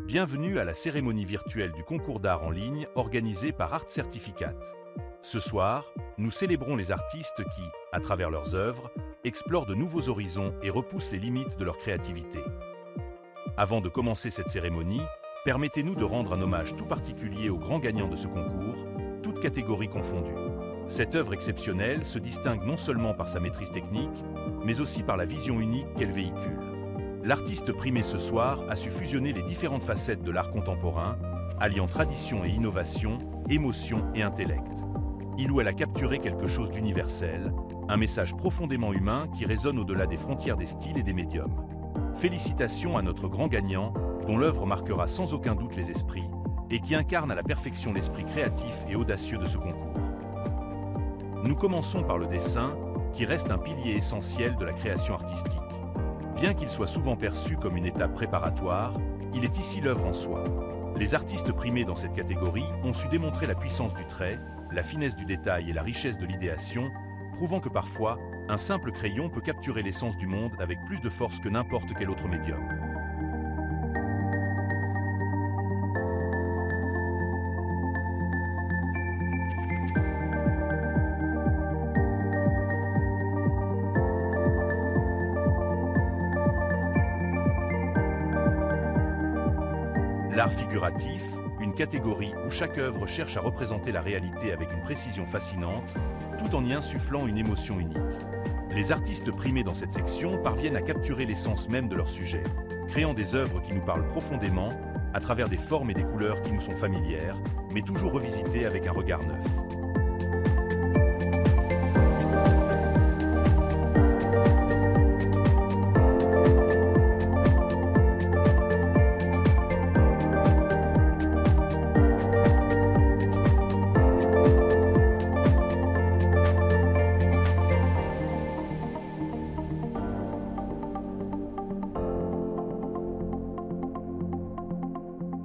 Bienvenue à la cérémonie virtuelle du concours d'art en ligne organisée par Art Certificate. Ce soir, nous célébrons les artistes qui, à travers leurs œuvres, explorent de nouveaux horizons et repoussent les limites de leur créativité. Avant de commencer cette cérémonie, permettez-nous de rendre un hommage tout particulier aux grands gagnants de ce concours, toutes catégories confondues. Cette œuvre exceptionnelle se distingue non seulement par sa maîtrise technique, mais aussi par la vision unique qu'elle véhicule. L'artiste primé ce soir a su fusionner les différentes facettes de l'art contemporain, alliant tradition et innovation, émotion et intellect. Il ou elle a capturé quelque chose d'universel, un message profondément humain qui résonne au-delà des frontières des styles et des médiums. Félicitations à notre grand gagnant, dont l'œuvre marquera sans aucun doute les esprits, et qui incarne à la perfection l'esprit créatif et audacieux de ce concours. Nous commençons par le dessin, qui reste un pilier essentiel de la création artistique. Bien qu'il soit souvent perçu comme une étape préparatoire, il est ici l'œuvre en soi. Les artistes primés dans cette catégorie ont su démontrer la puissance du trait, la finesse du détail et la richesse de l'idéation, prouvant que parfois, un simple crayon peut capturer l'essence du monde avec plus de force que n'importe quel autre médium. L'art figuratif, une catégorie où chaque œuvre cherche à représenter la réalité avec une précision fascinante, tout en y insufflant une émotion unique. Les artistes primés dans cette section parviennent à capturer l'essence même de leur sujet, créant des œuvres qui nous parlent profondément, à travers des formes et des couleurs qui nous sont familières, mais toujours revisitées avec un regard neuf.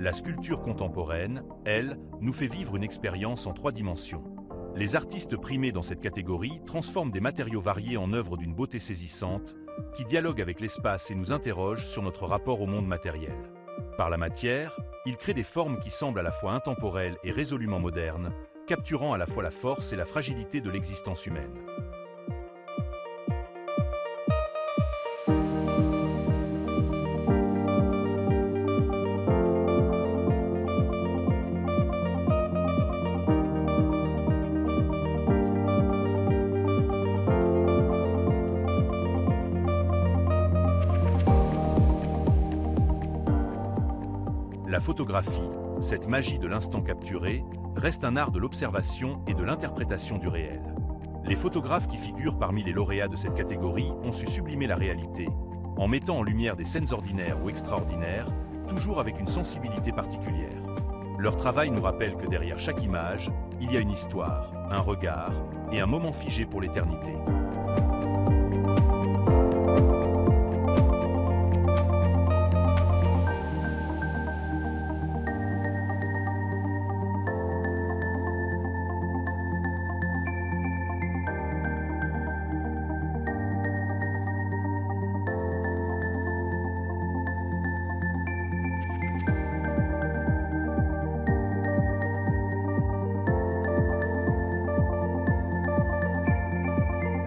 La sculpture contemporaine, elle, nous fait vivre une expérience en 3 dimensions. Les artistes primés dans cette catégorie transforment des matériaux variés en œuvres d'une beauté saisissante, qui dialoguent avec l'espace et nous interrogent sur notre rapport au monde matériel. Par la matière, ils créent des formes qui semblent à la fois intemporelles et résolument modernes, capturant à la fois la force et la fragilité de l'existence humaine. La photographie, cette magie de l'instant capturé, reste un art de l'observation et de l'interprétation du réel. Les photographes qui figurent parmi les lauréats de cette catégorie ont su sublimer la réalité, en mettant en lumière des scènes ordinaires ou extraordinaires, toujours avec une sensibilité particulière. Leur travail nous rappelle que derrière chaque image, il y a une histoire, un regard et un moment figé pour l'éternité.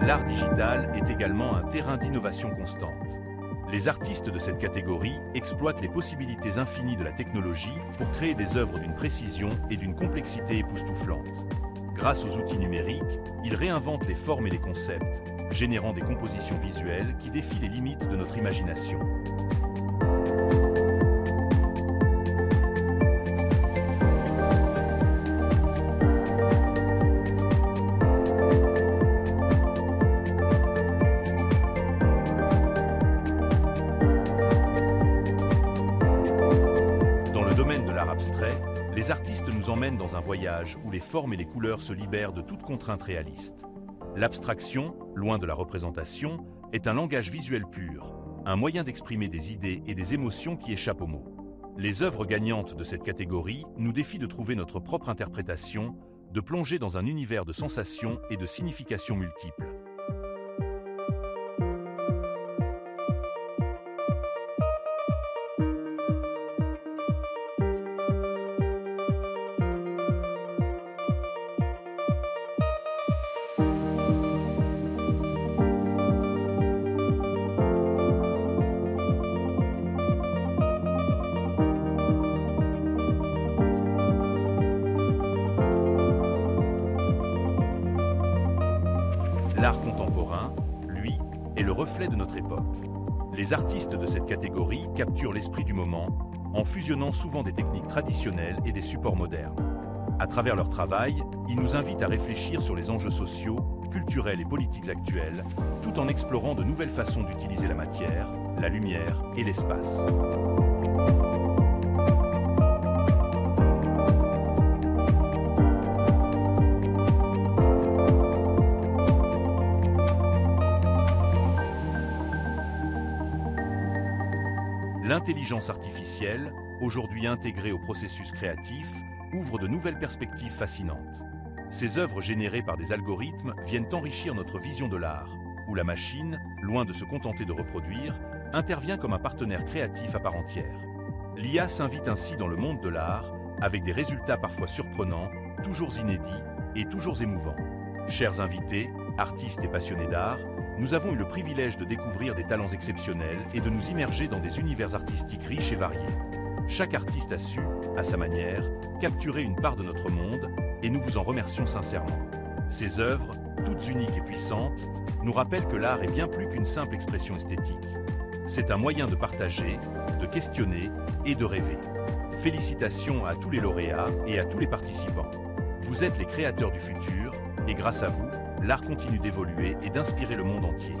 L'art digital est également un terrain d'innovation constante. Les artistes de cette catégorie exploitent les possibilités infinies de la technologie pour créer des œuvres d'une précision et d'une complexité époustouflante. Grâce aux outils numériques, ils réinventent les formes et les concepts, générant des compositions visuelles qui défient les limites de notre imagination. Abstrait, les artistes nous emmènent dans un voyage où les formes et les couleurs se libèrent de toute contrainte réaliste. L'abstraction, loin de la représentation, est un langage visuel pur, un moyen d'exprimer des idées et des émotions qui échappent aux mots. Les œuvres gagnantes de cette catégorie nous défient de trouver notre propre interprétation, de plonger dans un univers de sensations et de significations multiples. L'art contemporain, lui, est le reflet de notre époque. Les artistes de cette catégorie capturent l'esprit du moment en fusionnant souvent des techniques traditionnelles et des supports modernes. À travers leur travail, ils nous invitent à réfléchir sur les enjeux sociaux, culturels et politiques actuels, tout en explorant de nouvelles façons d'utiliser la matière, la lumière et l'espace. L'intelligence artificielle, aujourd'hui intégrée au processus créatif, ouvre de nouvelles perspectives fascinantes. Ces œuvres générées par des algorithmes viennent enrichir notre vision de l'art, où la machine, loin de se contenter de reproduire, intervient comme un partenaire créatif à part entière. L'IA s'invite ainsi dans le monde de l'art, avec des résultats parfois surprenants, toujours inédits et toujours émouvants. Chers invités, artistes et passionnés d'art, nous avons eu le privilège de découvrir des talents exceptionnels et de nous immerger dans des univers artistiques riches et variés. Chaque artiste a su, à sa manière, capturer une part de notre monde et nous vous en remercions sincèrement. Ces œuvres, toutes uniques et puissantes, nous rappellent que l'art est bien plus qu'une simple expression esthétique. C'est un moyen de partager, de questionner et de rêver. Félicitations à tous les lauréats et à tous les participants. Vous êtes les créateurs du futur et grâce à vous, l'art continue d'évoluer et d'inspirer le monde entier.